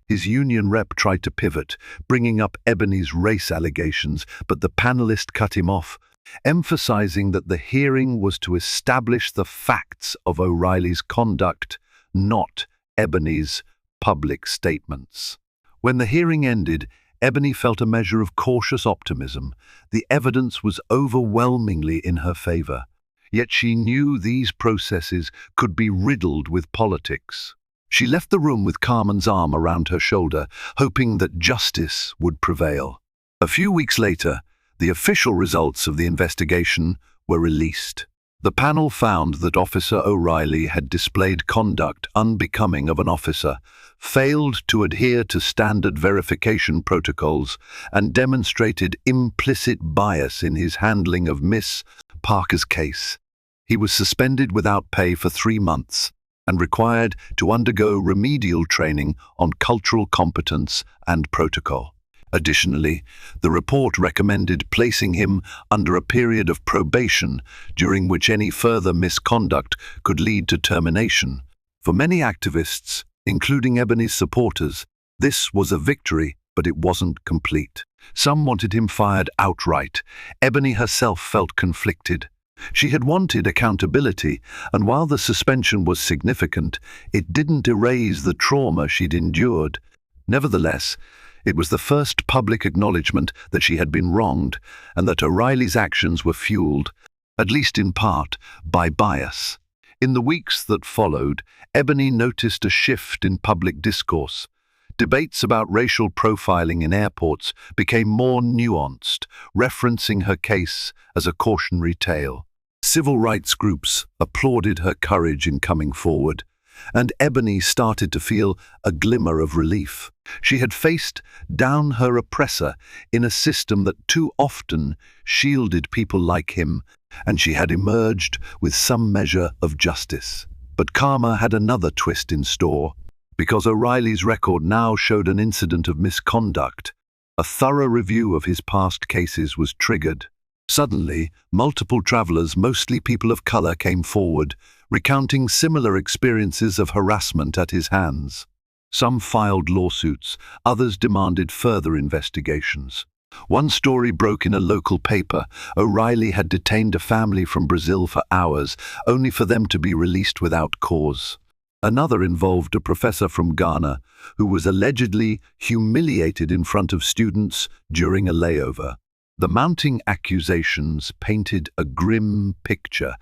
[SPEAKER 1] His union rep tried to pivot, bringing up Ebony's race allegations, but the panelist cut him off, emphasizing that the hearing was to establish the facts of O'Reilly's conduct, not Ebony's public statements. When the hearing ended, Ebony felt a measure of cautious optimism. The evidence was overwhelmingly in her favor. Yet she knew these processes could be riddled with politics. She left the room with Carmen's arm around her shoulder, hoping that justice would prevail. A few weeks later, the official results of the investigation were released. The panel found that Officer O'Reilly had displayed conduct unbecoming of an officer, failed to adhere to standard verification protocols, and demonstrated implicit bias in his handling of Miss Parker's case. He was suspended without pay for 3 months and required to undergo remedial training on cultural competence and protocol. Additionally, the report recommended placing him under a period of probation during which any further misconduct could lead to termination. For many activists, including Ebony's supporters, this was a victory, but it wasn't complete. Some wanted him fired outright. Ebony herself felt conflicted. She had wanted accountability, and while the suspension was significant, it didn't erase the trauma she'd endured. Nevertheless, it was the first public acknowledgement that she had been wronged and that O'Reilly's actions were fueled, at least in part, by bias. In the weeks that followed, Ebony noticed a shift in public discourse. Debates about racial profiling in airports became more nuanced, referencing her case as a cautionary tale. Civil rights groups applauded her courage in coming forward, and Ebony started to feel a glimmer of relief. She had faced down her oppressor in a system that too often shielded people like him, and she had emerged with some measure of justice. But karma had another twist in store, because O'Reilly's record now showed an incident of misconduct. A thorough review of his past cases was triggered. Suddenly, multiple travelers, mostly people of color, came forward, recounting similar experiences of harassment at his hands. Some filed lawsuits, others demanded further investigations. One story broke in a local paper. O'Reilly had detained a family from Brazil for hours, only for them to be released without cause. Another involved a professor from Ghana who was allegedly humiliated in front of students during a layover. The mounting accusations painted a grim picture.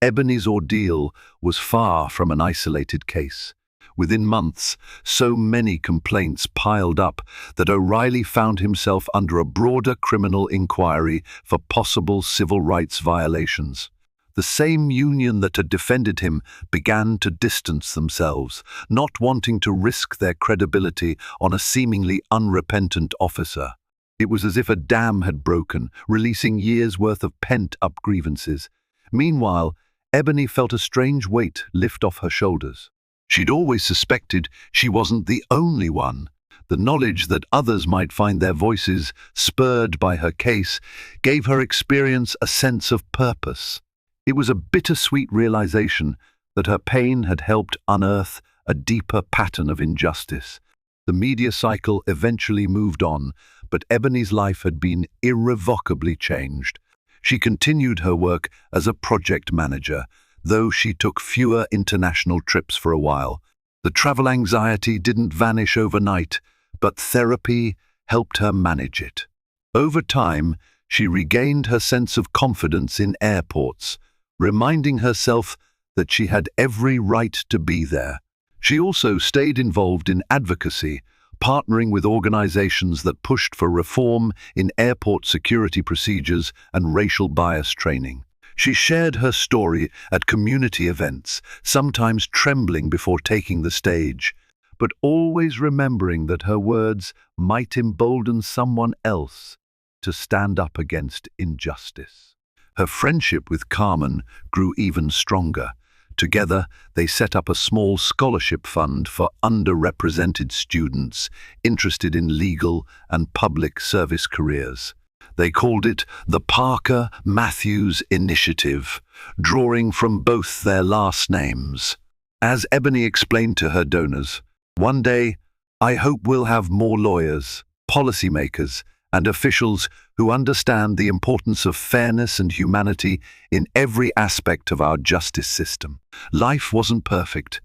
[SPEAKER 1] Ebony's ordeal was far from an isolated case. Within months, so many complaints piled up that O'Reilly found himself under a broader criminal inquiry for possible civil rights violations. The same union that had defended him began to distance themselves, not wanting to risk their credibility on a seemingly unrepentant officer. It was as if a dam had broken, releasing years' worth of pent-up grievances. Meanwhile, Ebony felt a strange weight lift off her shoulders. She'd always suspected she wasn't the only one. The knowledge that others might find their voices spurred by her case gave her experience a sense of purpose. It was a bittersweet realization that her pain had helped unearth a deeper pattern of injustice. The media cycle eventually moved on, but Ebony's life had been irrevocably changed. She continued her work as a project manager, though she took fewer international trips for a while. The travel anxiety didn't vanish overnight, but therapy helped her manage it. Over time, she regained her sense of confidence in airports, reminding herself that she had every right to be there. She also stayed involved in advocacy, partnering with organizations that pushed for reform in airport security procedures and racial bias training. She shared her story at community events, sometimes trembling before taking the stage, but always remembering that her words might embolden someone else to stand up against injustice. Her friendship with Carmen grew even stronger. Together, they set up a small scholarship fund for underrepresented students interested in legal and public service careers. They called it the Parker Matthews Initiative, drawing from both their last names. As Ebony explained to her donors, "One day, I hope we'll have more lawyers, policymakers, and officials who understand the importance of fairness and humanity in every aspect of our justice system." Life wasn't perfect.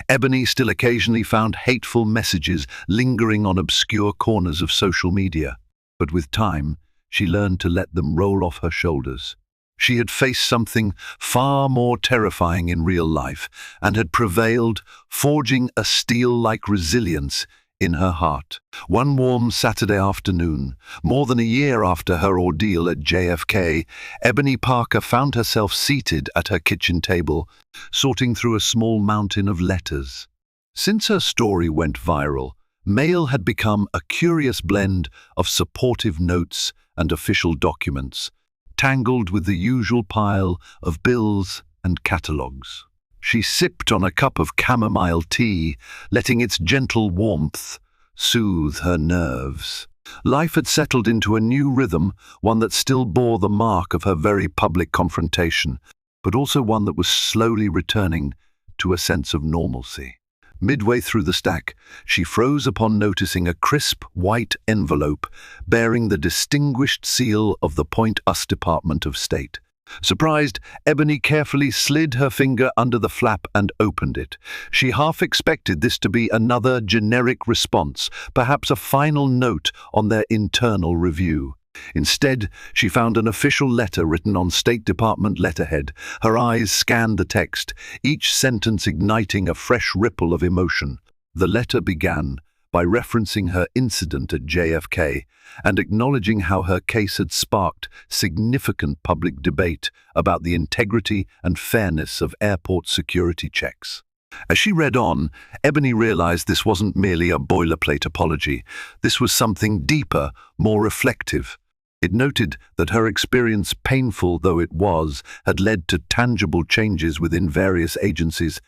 [SPEAKER 1] Ebony still occasionally found hateful messages lingering on obscure corners of social media. But with time, she learned to let them roll off her shoulders. She had faced something far more terrifying in real life and had prevailed, forging a steel-like resilience in her heart. One warm Saturday afternoon, more than a year after her ordeal at JFK, Ebony Parker found herself seated at her kitchen table, sorting through a small mountain of letters. Since her story went viral, mail had become a curious blend of supportive notes and official documents, tangled with the usual pile of bills and catalogues. She sipped on a cup of chamomile tea, letting its gentle warmth soothe her nerves. Life had settled into a new rhythm, one that still bore the mark of her very public confrontation, but also one that was slowly returning to a sense of normalcy. Midway through the stack, she froze upon noticing a crisp white envelope bearing the distinguished seal of the Point Us Department of State. Surprised, Ebony carefully slid her finger under the flap and opened it. She half expected this to be another generic response, perhaps a final note on their internal review. Instead, she found an official letter written on State Department letterhead. Her eyes scanned the text, each sentence igniting a fresh ripple of emotion. The letter began by referencing her incident at JFK and acknowledging how her case had sparked significant public debate about the integrity and fairness of airport security checks. As she read on, Ebony realized this wasn't merely a boilerplate apology. This was something deeper, more reflective. It noted that her experience, painful though it was, had led to tangible changes within various agencies,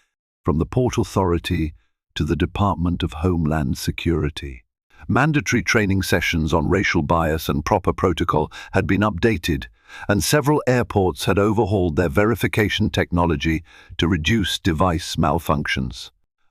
[SPEAKER 1] from the Port Authority to the Department of Homeland Security. Mandatory training sessions on racial bias and proper protocol had been updated, and several airports had overhauled their verification technology to reduce device malfunctions.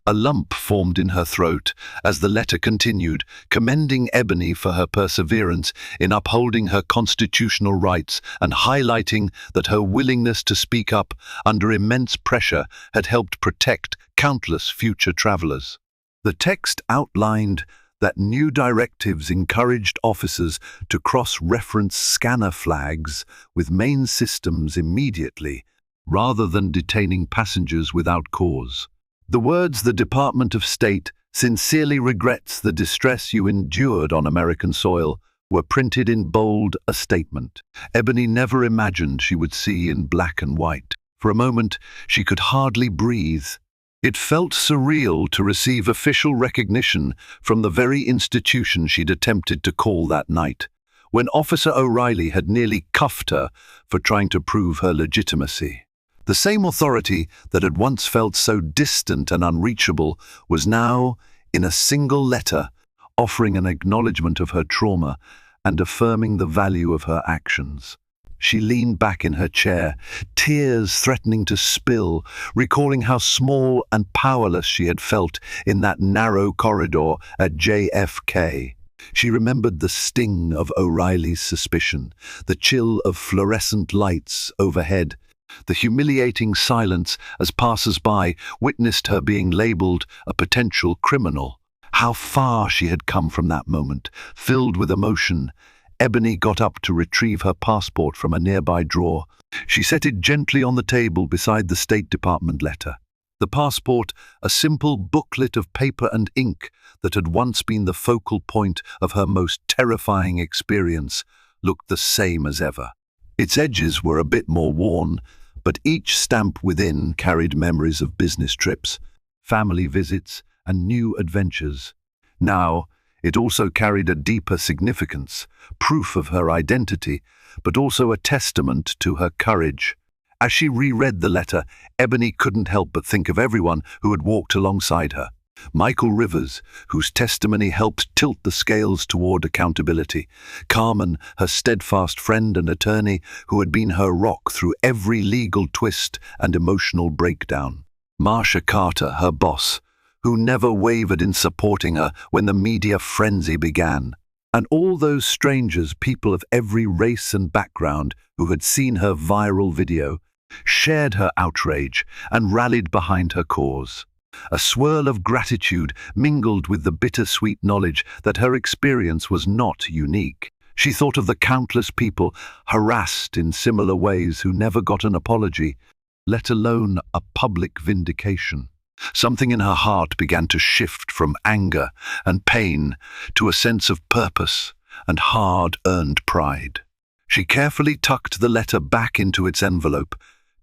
[SPEAKER 1] A lump formed in her throat as the letter continued, commending Ebony for her perseverance in upholding her constitutional rights and highlighting that her willingness to speak up under immense pressure had helped protect countless future travelers. The text outlined that new directives encouraged officers to cross-reference scanner flags with main systems immediately, rather than detaining passengers without cause. The words "The Department of State sincerely regrets the distress you endured on American soil" were printed in bold, a statement Ebony never imagined she would see in black and white. For a moment, she could hardly breathe. It felt surreal to receive official recognition from the very institution she'd attempted to call that night, when Officer O'Reilly had nearly cuffed her for trying to prove her legitimacy. The same authority that had once felt so distant and unreachable was now, in a single letter, offering an acknowledgement of her trauma and affirming the value of her actions. She leaned back in her chair, tears threatening to spill, recalling how small and powerless she had felt in that narrow corridor at JFK. She remembered the sting of O'Reilly's suspicion, the chill of fluorescent lights overhead, the humiliating silence as passers-by witnessed her being labeled a potential criminal. How far she had come from that moment. Filled with emotion, Ebony got up to retrieve her passport from a nearby drawer. She set it gently on the table beside the State Department letter. The passport, a simple booklet of paper and ink that had once been the focal point of her most terrifying experience, looked the same as ever. Its edges were a bit more worn, but each stamp within carried memories of business trips, family visits, and new adventures. Now, it also carried a deeper significance, proof of her identity, but also a testament to her courage. As she reread the letter, Ebony couldn't help but think of everyone who had walked alongside her. Michael Rivers, whose testimony helped tilt the scales toward accountability. Carmen, her steadfast friend and attorney, who had been her rock through every legal twist and emotional breakdown. Marcia Carter, her boss, who never wavered in supporting her when the media frenzy began. And all those strangers, people of every race and background, who had seen her viral video, shared her outrage and rallied behind her cause. A swirl of gratitude mingled with the bittersweet knowledge that her experience was not unique. She thought of the countless people harassed in similar ways who never got an apology, let alone a public vindication. Something in her heart began to shift from anger and pain to a sense of purpose and hard-earned pride. She carefully tucked the letter back into its envelope,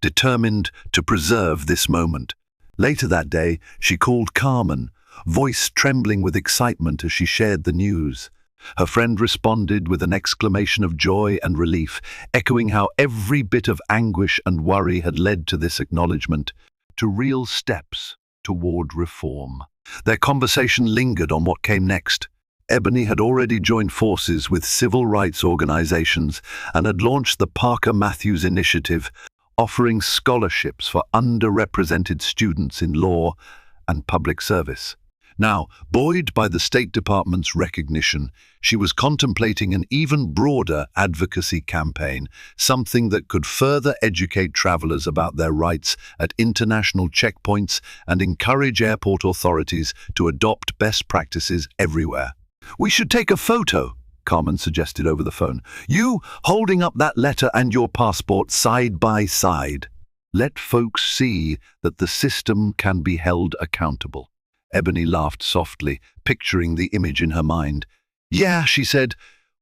[SPEAKER 1] determined to preserve this moment. Later that day, she called Carmen, voice trembling with excitement as she shared the news. Her friend responded with an exclamation of joy and relief, echoing how every bit of anguish and worry had led to this acknowledgement, to real steps toward reform. Their conversation lingered on what came next. Ebony had already joined forces with civil rights organizations and had launched the Parker Matthews Initiative, offering scholarships for underrepresented students in law and public service. Now, buoyed by the State Department's recognition, she was contemplating an even broader advocacy campaign, something that could further educate travelers about their rights at international checkpoints and encourage airport authorities to adopt best practices everywhere. "We should take a photo," Carmen suggested over the phone. "You holding up that letter and your passport side by side. Let folks see that the system can be held accountable." Ebony laughed softly, picturing the image in her mind. "Yeah," she said,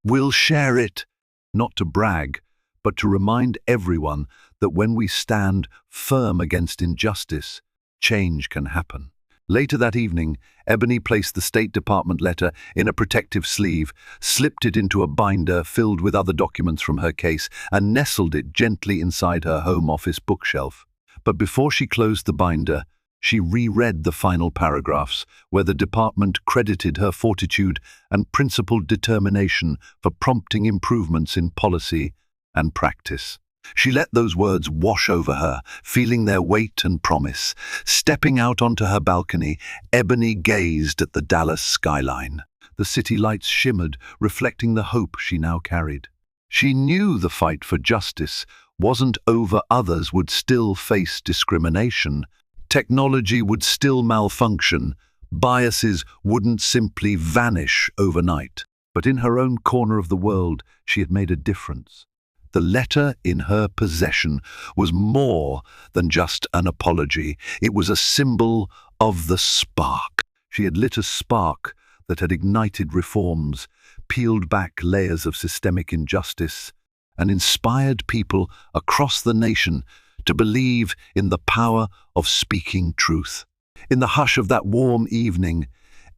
[SPEAKER 1] "we'll share it." Not to brag, but to remind everyone that when we stand firm against injustice, change can happen. Later that evening, Ebony placed the State Department letter in a protective sleeve, slipped it into a binder filled with other documents from her case, and nestled it gently inside her home office bookshelf. But before she closed the binder, she reread the final paragraphs, where the department credited her fortitude and principled determination for prompting improvements in policy and practice. She let those words wash over her, feeling their weight and promise. Stepping out onto her balcony, Ebony gazed at the Dallas skyline. The city lights shimmered, reflecting the hope she now carried. She knew the fight for justice wasn't over. Others would still face discrimination. Technology would still malfunction. Biases wouldn't simply vanish overnight. But in her own corner of the world, she had made a difference. The letter in her possession was more than just an apology. It was a symbol of the spark. She had lit a spark that had ignited reforms, peeled back layers of systemic injustice, and inspired people across the nation to believe in the power of speaking truth. In the hush of that warm evening,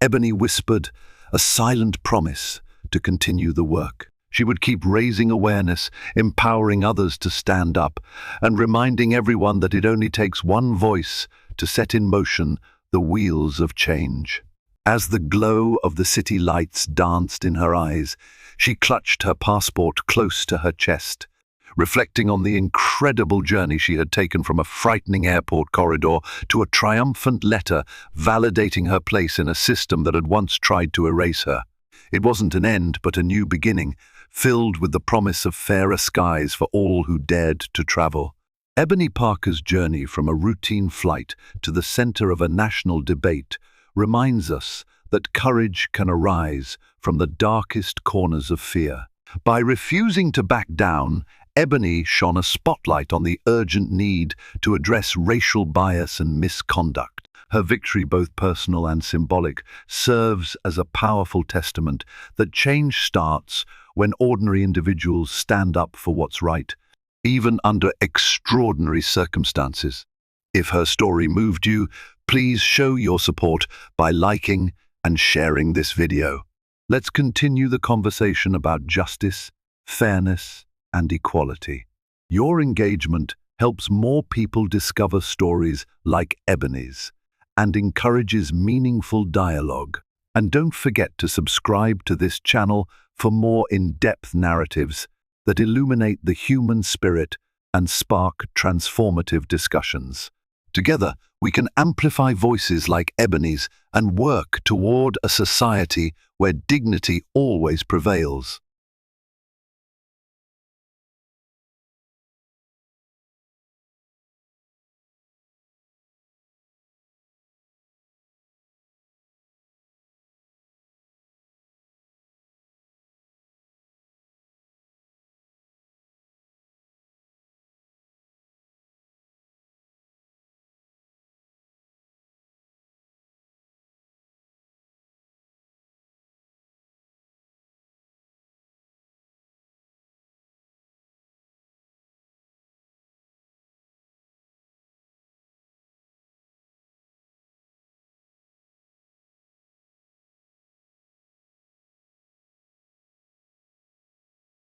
[SPEAKER 1] Ebony whispered a silent promise to continue the work. She would keep raising awareness, empowering others to stand up, and reminding everyone that it only takes one voice to set in motion the wheels of change. As the glow of the city lights danced in her eyes, she clutched her passport close to her chest, reflecting on the incredible journey she had taken from a frightening airport corridor to a triumphant letter validating her place in a system that had once tried to erase her. It wasn't an end, but a new beginning, filled with the promise of fairer skies for all who dared to travel. Ebony Parker's journey from a routine flight to the center of a national debate reminds us that courage can arise from the darkest corners of fear. By refusing to back down, Ebony shone a spotlight on the urgent need to address racial bias and misconduct. Her victory, both personal and symbolic, serves as a powerful testament that change starts when ordinary individuals stand up for what's right, even under extraordinary circumstances. If her story moved you, please show your support by liking and sharing this video. Let's continue the conversation about justice, fairness, and equality. Your engagement helps more people discover stories like Ebony's and encourages meaningful dialogue. And don't forget to subscribe to this channel for more in-depth narratives that illuminate the human spirit and spark transformative discussions. Together, we can amplify voices like Ebony's and work toward a society where dignity always prevails.